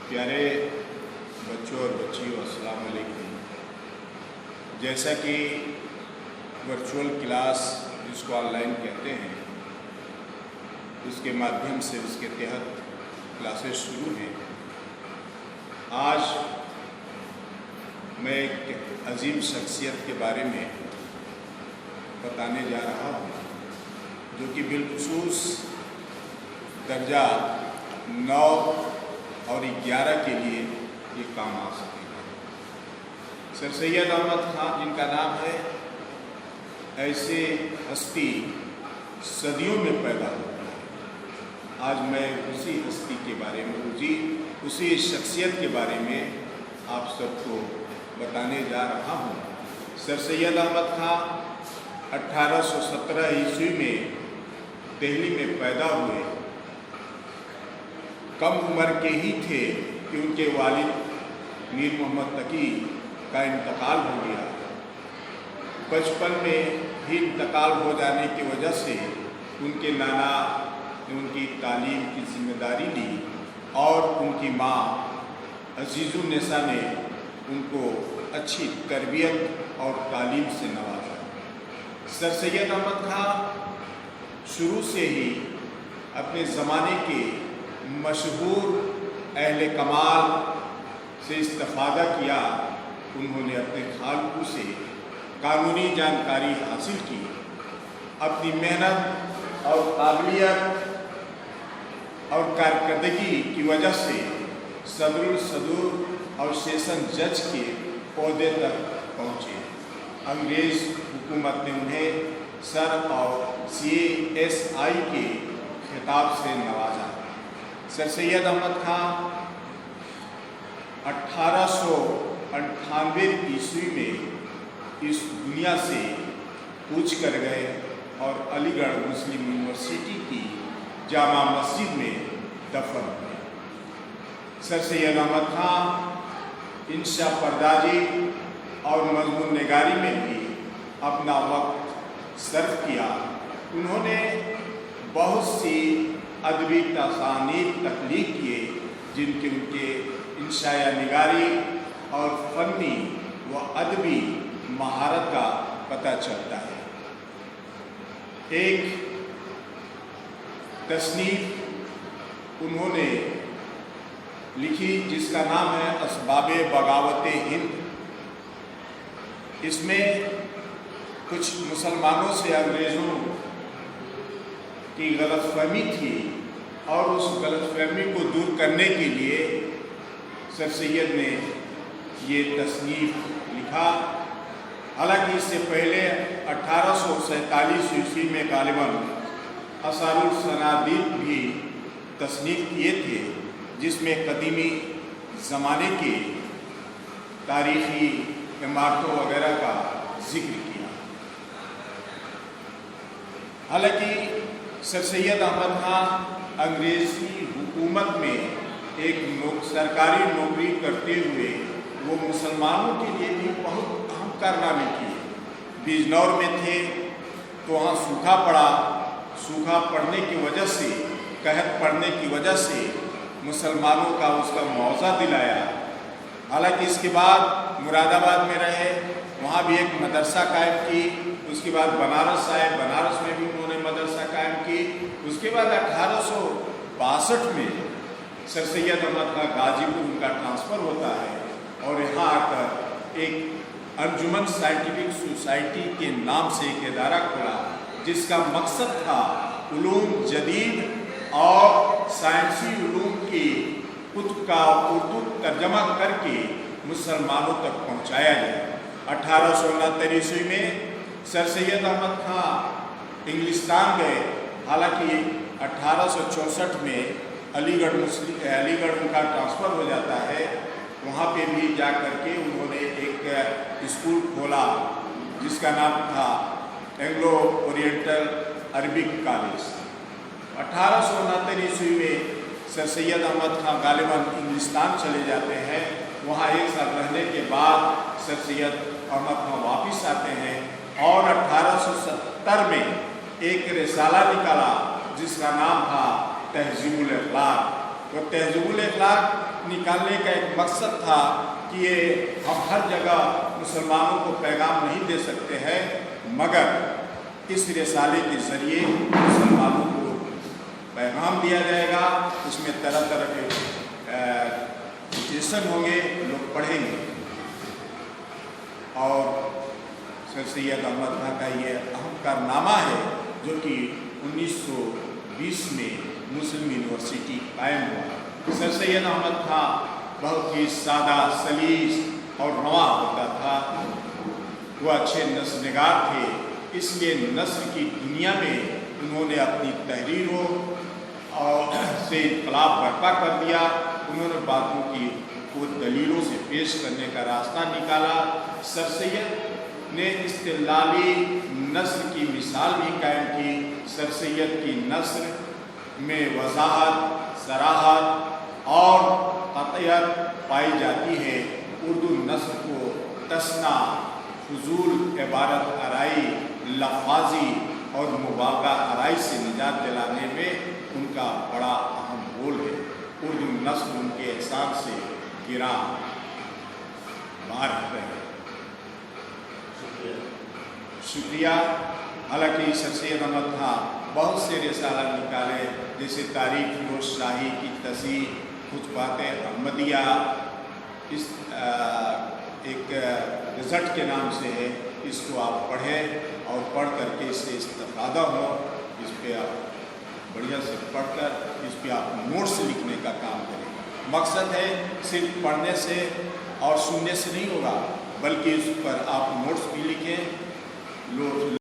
प्यारे बच्चों और बच्चियों, अस्सलाम वालेकुम। जैसा कि वर्चुअल क्लास जिसको ऑनलाइन कहते हैं, उसके माध्यम से उसके तहत क्लासेस शुरू हैं। आज मैं एक अजीम शख्सियत के बारे में बताने जा रहा हूँ, जो कि बिलखुसूस दर्जा 9 और 11 के लिए ये काम आ सकेगा। सर सैयद अहमद खान, जिनका नाम है, ऐसे हस्ती सदियों में पैदा होता है। आज मैं उसी हस्ती के बारे में, उसी शख्सियत के बारे में आप सबको बताने जा रहा हूँ। सर सैयद अहमद खान 1817 ईस्वी में दिल्ली में पैदा हुए। कम उम्र के ही थे कि उनके वालिद मीर मोहम्मद तकी का इंतकाल हो गया। बचपन में ही इंतकाल हो जाने की वजह से उनके नाना ने उनकी तालीम की जिम्मेदारी ली और उनकी माँ अजीज़ुन्निसा ने उनको अच्छी तरबियत और तालीम से नवाजा। सर सैयद अहमद खान शुरू से ही अपने ज़माने के मशहूर अहले कमाल से इस्तिफ़ादा किया। उन्होंने अपने खालकू से कानूनी जानकारी हासिल की। अपनी मेहनत और काबिलियत और कारकर्दगी की वजह से सदरुल सदूर और सेशन जज के ओहदे तक पहुँचे। अंग्रेज़ हुकूमत ने उन्हें सर और CSI के खिताब से नवाजा। सर सैयद अहमद खान 1898 ईस्वी में इस दुनिया से कूच कर गए और अलीगढ़ मुस्लिम यूनिवर्सिटी की जामा मस्जिद में दफन हुए। सर सैयद अहमद खान इंशा पर्दाजी और मजमून निगारी में भी अपना वक्त सर्व किया। उन्होंने बहुत सी अदबी तसानीफ तख्लीक किए, जिनके उनके इंशाया निगारी और फ़नी व अदबी महारत का पता चलता है। एक तसनीफ उन्होंने लिखी जिसका नाम है असबाबे बगावत हिंद। इसमें कुछ मुसलमानों से अंग्रेज़ों की गलतफहमी थी और उस गलतफहमी को दूर करने के लिए सर सैयद ने ये तसनीफ लिखा। हालांकि इससे पहले 1847 ईस्वी में गालिबन असारुल सनादीद भी तसनीफ किए थे, जिसमें कदीमी ज़माने के तारीख़ी इमारतों वगैरह का जिक्र किया। हालांकि सर सैयद अहमद खान अंग्रेज़ी हुकूमत में एक सरकारी नौकरी करते हुए वो मुसलमानों के लिए भी बहुत अहम कारनामे किए। बिजनौर में थे तो वहाँ सूखा पड़ा। सूखा पड़ने की वजह से, कहत पड़ने की वजह से मुसलमानों का उसका मुआवजा दिलाया। हालांकि इसके बाद मुरादाबाद में रहे, वहाँ भी एक मदरसा कायम की। उसके बाद बनारस आए, बनारस में भी उन्होंने मदरसा कायम की। उसके बाद 1862 में सर सैयद अहमद खान गाजीपुर उनका ट्रांसफ़र होता है और यहाँ आकर एक अंजुमन साइंटिफिक सोसाइटी के नाम से एक इदारा खुला, जिसका मकसद था उलूम जदीद और साइंसी उलूम की कुतुब का उर्दू तर्जमा करके मुसलमानों तक पहुँचाया जाए। 1869 ईस्वी में सर सैयद अहमद खान इंग्लिस्तान गए। हालांकि 1864 में अलीगढ़ उनका ट्रांसफ़र हो जाता है। वहाँ पे भी जा कर के उन्होंने एक स्कूल खोला जिसका नाम था एंग्लो ओरिएंटल अरबिक कॉलेज। 1869 ईस्वी में सर सैयद अहमद खान गालिबन इंग्लिस्तान चले जाते हैं। वहाँ एक साल रहने के बाद सर सैयद अहमद खान वापस आते हैं और 1870 में एक रिसाला निकाला जिसका नाम था तहज़ीबुल अखलाक। तो तहज़ीबुल अखलाक इख्तिलाफ निकालने का एक मकसद था कि ये हम हर जगह मुसलमानों को पैगाम नहीं दे सकते हैं, मगर इस रिसाले के ज़रिए मुसलमानों को पैगाम दिया जाएगा। उसमें तरह तरह के सेशन होंगे, लोग पढ़ेंगे। और सर सैयद अहमद खां का ये अहम कारनामा है जो कि 1920 में मुस्लिम यूनिवर्सिटी कायम हुआ। सर सैयद अहमद खां बहुत ही सादा सलीस और रवा होता था। वो अच्छे नस्र निगार थे, इसलिए नस्र की दुनिया में उन्होंने अपनी तहरीरों और से इनकलाब बर्पा कर दिया। उन्होंने बातों की को दलीलों से पेश करने का रास्ता निकाला। सर सैयद ने इस्तिलाली नस्र की मिसाल भी कायम की। सर सैयद की नस्र में वजाहत, सराहत और कतयत पाई जाती है। उर्दू नस्र को तसना, फजूल इबारत आराई, लफाजी और मुबालगा आराई से निजात दिलाने में उनका बड़ा अहम रोल है। उर्दू नस्ल उनके एहसान से गिरा मार है। शुक्रिया। हालांकि सर सैयद अहमद खां बहुत से रिसाला निकाले, जैसे तारीख फिरोज शाही की तसीह, खुतबात अहमदिया, इस एक रिजल्ट के नाम से है। इसको आप पढ़ें और पढ़ करके इससे इस्तेफादा हो। इस पर आप बढ़िया से पढ़कर इस पर आप नोट्स लिखने का काम करें। मकसद है सिर्फ पढ़ने से और सुनने से नहीं होगा, बल्कि इस पर आप नोट्स भी लिखें। लोग